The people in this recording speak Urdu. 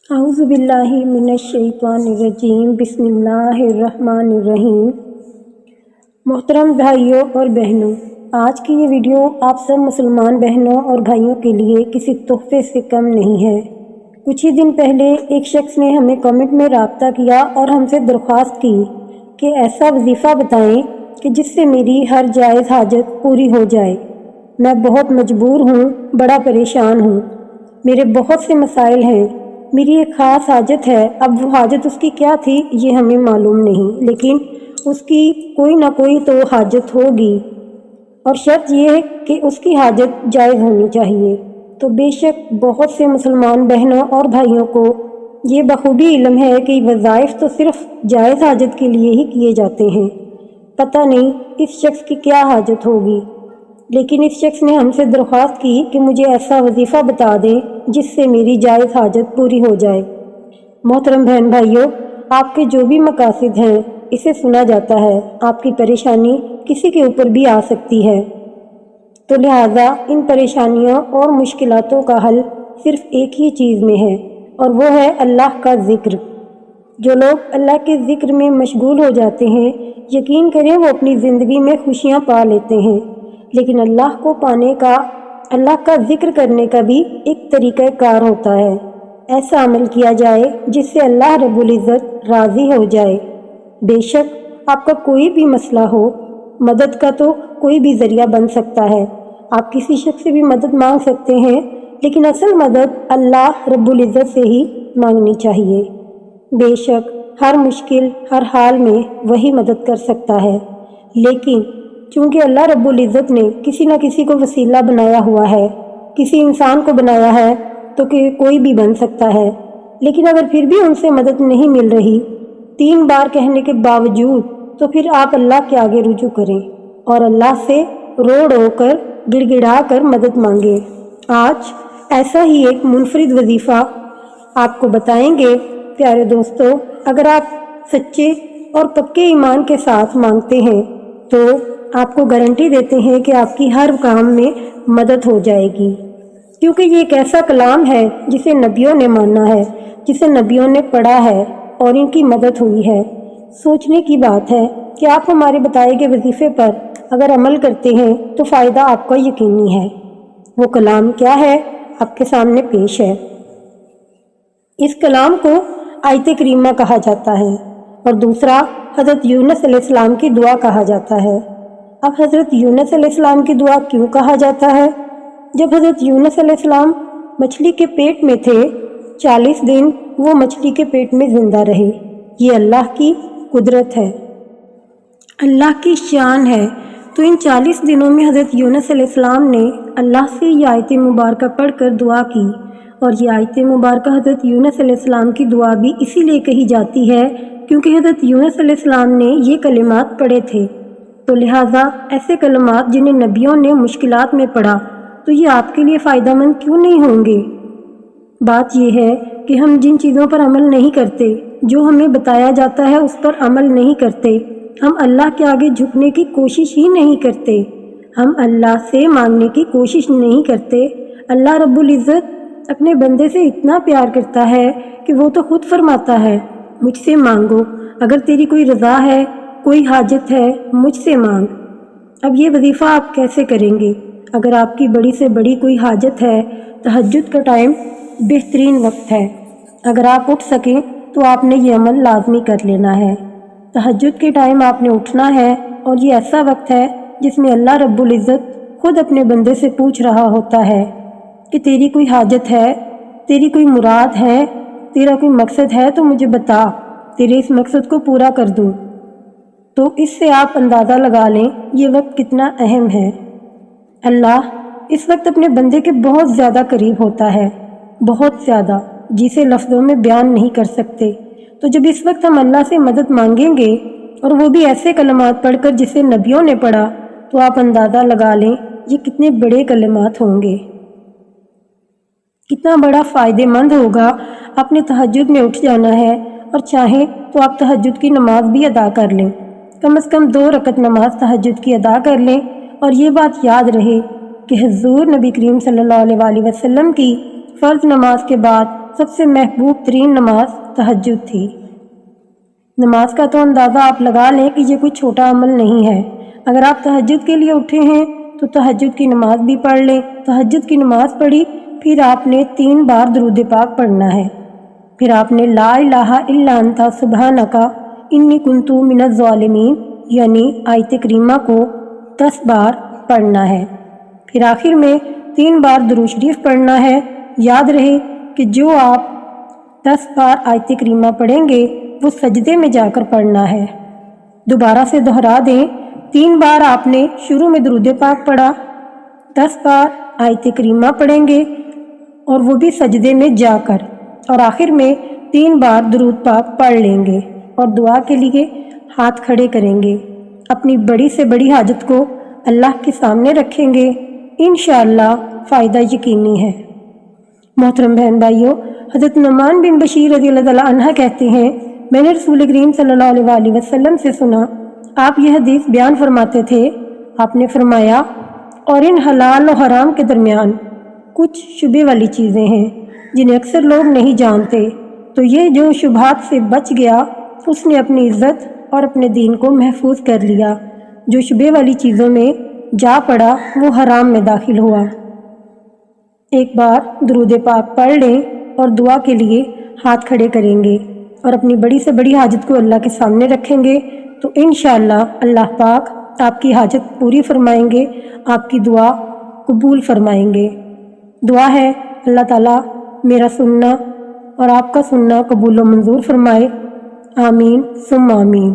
اعوذ باللہ من الشیطان الرجیم، بسم اللہ الرحمن الرحیم۔ محترم بھائیوں اور بہنوں، آج کی یہ ویڈیو آپ سب مسلمان بہنوں اور بھائیوں کے لیے کسی تحفے سے کم نہیں ہے۔ کچھ ہی دن پہلے ایک شخص نے ہمیں کمنٹ میں رابطہ کیا اور ہم سے درخواست کی کہ ایسا وظیفہ بتائیں کہ جس سے میری ہر جائز حاجت پوری ہو جائے۔ میں بہت مجبور ہوں، بڑا پریشان ہوں، میرے بہت سے مسائل ہیں، میری ایک خاص حاجت ہے۔ اب وہ حاجت اس کی کیا تھی یہ ہمیں معلوم نہیں، لیکن اس کی کوئی نہ کوئی تو حاجت ہوگی، اور شرط یہ ہے کہ اس کی حاجت جائز ہونی چاہیے۔ تو بے شک بہت سے مسلمان بہنوں اور بھائیوں کو یہ بخوبی علم ہے کہ وظائف تو صرف جائز حاجت کے لیے ہی کیے جاتے ہیں۔ پتہ نہیں اس شخص کی کیا حاجت ہوگی، لیکن اس شخص نے ہم سے درخواست کی کہ مجھے ایسا وظیفہ بتا دیں جس سے میری جائز حاجت پوری ہو جائے۔ محترم بہن بھائیوں، آپ کے جو بھی مقاصد ہیں اسے سنا جاتا ہے، آپ کی پریشانی کسی کے اوپر بھی آ سکتی ہے، تو لہٰذا ان پریشانیوں اور مشکلاتوں کا حل صرف ایک ہی چیز میں ہے، اور وہ ہے اللہ کا ذکر۔ جو لوگ اللہ کے ذکر میں مشغول ہو جاتے ہیں، یقین کریں وہ اپنی زندگی میں خوشیاں پا لیتے ہیں۔ لیکن اللہ کو پانے کا، اللہ کا ذکر کرنے کا بھی ایک طریقہ کار ہوتا ہے۔ ایسا عمل کیا جائے جس سے اللہ رب العزت راضی ہو جائے۔ بے شک آپ کا کوئی بھی مسئلہ ہو، مدد کا تو کوئی بھی ذریعہ بن سکتا ہے۔ آپ کسی شخص سے بھی مدد مانگ سکتے ہیں، لیکن اصل مدد اللہ رب العزت سے ہی مانگنی چاہیے۔ بے شک ہر مشکل، ہر حال میں وہی مدد کر سکتا ہے، لیکن چونکہ اللہ رب العزت نے کسی نہ کسی کو وسیلہ بنایا ہوا ہے، کسی انسان کو بنایا ہے تو کہ کوئی بھی بن سکتا ہے، لیکن اگر پھر بھی ان سے مدد نہیں مل رہی 3 بار کہنے کے باوجود، تو پھر آپ اللہ کے آگے رجوع کریں اور اللہ سے رو رو کر، گڑ گڑا کر مدد مانگیں۔ آج ایسا ہی ایک منفرد وظیفہ آپ کو بتائیں گے۔ پیارے دوستو، اگر آپ سچے اور پکے ایمان کے ساتھ مانگتے ہیں تو آپ کو گارنٹی دیتے ہیں کہ آپ کی ہر کام میں مدد ہو جائے گی، کیونکہ یہ ایک ایسا کلام ہے جسے نبیوں نے مانا ہے، جسے نبیوں نے پڑھا ہے اور ان کی مدد ہوئی ہے۔ سوچنے کی بات ہے کہ آپ ہمارے بتائے گئے وظیفے پر اگر عمل کرتے ہیں تو فائدہ آپ کا یقینی ہے۔ وہ کلام کیا ہے آپ کے سامنے پیش ہے۔ اس کلام کو آیت کریمہ کہا جاتا ہے، اور دوسرا حضرت یونس علیہ السلام کی دعا کہا جاتا ہے۔ اب حضرت یونس علیہ السلام کی دعا کیوں کہا جاتا ہے؟ جب حضرت یونس علیہ السلام مچھلی کے پیٹ میں تھے، 40 دن وہ مچھلی کے پیٹ میں زندہ رہے۔ یہ اللہ کی قدرت ہے، اللہ کی شان ہے۔ تو ان 40 دنوں میں حضرت یونس علیہ السلام نے اللہ سے یہ آیت مبارکہ پڑھ کر دعا کی، اور یہ آیت مبارکہ حضرت یونس علیہ السلام کی دعا بھی اسی لیے کہی جاتی ہے کیونکہ حضرت یونس علیہ السلام نے یہ کلمات پڑھے تھے۔ تو لہٰذا ایسے کلمات جنہیں نبیوں نے مشکلات میں پڑھا، تو یہ آپ کے لیے فائدہ مند کیوں نہیں ہوں گے؟ بات یہ ہے کہ ہم جن چیزوں پر عمل نہیں کرتے، جو ہمیں بتایا جاتا ہے اس پر عمل نہیں کرتے، ہم اللہ کے آگے جھکنے کی کوشش ہی نہیں کرتے، ہم اللہ سے مانگنے کی کوشش نہیں کرتے۔ اللہ رب العزت اپنے بندے سے اتنا پیار کرتا ہے کہ وہ تو خود فرماتا ہے، مجھ سے مانگو، اگر تیری کوئی رضا ہے، کوئی حاجت ہے، مجھ سے مانگ۔ اب یہ وظیفہ آپ کیسے کریں گے؟ اگر آپ کی بڑی سے بڑی کوئی حاجت ہے، تہجد کا ٹائم بہترین وقت ہے۔ اگر آپ اٹھ سکیں تو آپ نے یہ عمل لازمی کر لینا ہے۔ تہجد کے ٹائم آپ نے اٹھنا ہے، اور یہ ایسا وقت ہے جس میں اللہ رب العزت خود اپنے بندے سے پوچھ رہا ہوتا ہے کہ تیری کوئی حاجت ہے، تیری کوئی مراد ہے، تیرا کوئی مقصد ہے تو مجھے بتا، تیرے اس مقصد کو پورا کر دوں۔ تو اس سے آپ اندازہ لگا لیں یہ وقت کتنا اہم ہے۔ اللہ اس وقت اپنے بندے کے بہت زیادہ قریب ہوتا ہے، بہت زیادہ، جسے لفظوں میں بیان نہیں کر سکتے۔ تو جب اس وقت ہم اللہ سے مدد مانگیں گے، اور وہ بھی ایسے کلمات پڑھ کر جسے نبیوں نے پڑھا، تو آپ اندازہ لگا لیں یہ کتنے بڑے کلمات ہوں گے، کتنا بڑا فائدہ مند ہوگا۔ اپنے تہجد میں اٹھ جانا ہے، اور چاہیں تو آپ تہجد کی نماز بھی ادا کر لیں، کم از کم 2 رکعت نماز تہجد کی ادا کر لیں، اور یہ بات یاد رہے کہ حضور نبی کریم صلی اللہ علیہ وسلم کی فرض نماز کے بعد سب سے محبوب ترین نماز تہجد تھی۔ نماز کا تو اندازہ آپ لگا لیں کہ یہ کوئی چھوٹا عمل نہیں ہے۔ اگر آپ تہجد کے لیے اٹھے ہیں تو تہجد کی نماز بھی پڑھ لیں۔ تہجد کی نماز پڑھی، پھر آپ نے 3 بار درود پاک پڑھنا ہے۔ پھر آپ نے لا الہ الا انت سبحانک انی کنت من الظالمین یعنی آیت کریمہ کو 10 بار پڑھنا ہے۔ پھر آخر میں 3 بار درود شریف پڑھنا ہے۔ یاد رہے کہ جو آپ 10 بار آیت کریمہ پڑھیں گے وہ سجدے میں جا کر پڑھنا ہے۔ دوبارہ سے دہرا دیں، 3 بار آپ نے شروع میں درود پاک پڑھا، 10 بار آیت کریمہ پڑھیں گے اور وہ بھی سجدے میں جا کر، اور آخر میں 3 بار درود پاک پڑھ لیں گے اور دعا کے لیے ہاتھ کھڑے کریں گے۔ اپنی بڑی سے بڑی حاجت کو اللہ کے سامنے رکھیں گے، انشاءاللہ فائدہ یقینی ہے۔ محترم بہن بھائیوں، حضرت نعمان بن بشیر رضی اللہ تعالیٰ عنہ کہتے ہیں، میں نے رسول کریم صلی اللہ علیہ وآلہ وسلم سے سنا، آپ یہ حدیث بیان فرماتے تھے۔ آپ نے فرمایا، اور ان حلال و حرام کے درمیان کچھ شبہ والی چیزیں ہیں جنہیں اکثر لوگ نہیں جانتے، تو یہ جو شبہات سے بچ گیا اس نے اپنی عزت اور اپنے دین کو محفوظ کر لیا، جو شبہ والی چیزوں میں جا پڑا وہ حرام میں داخل ہوا۔ ایک بار درود پاک پڑھ لیں اور دعا کے لیے ہاتھ کھڑے کریں گے اور اپنی بڑی سے بڑی حاجت کو اللہ کے سامنے رکھیں گے تو انشاءاللہ اللہ پاک آپ کی حاجت پوری فرمائیں گے، آپ کی دعا قبول فرمائیں گے۔ دعا ہے اللہ تعالیٰ میرا سننا اور آپ کا سننا قبول و منظور فرمائے، آمین ثم آمین۔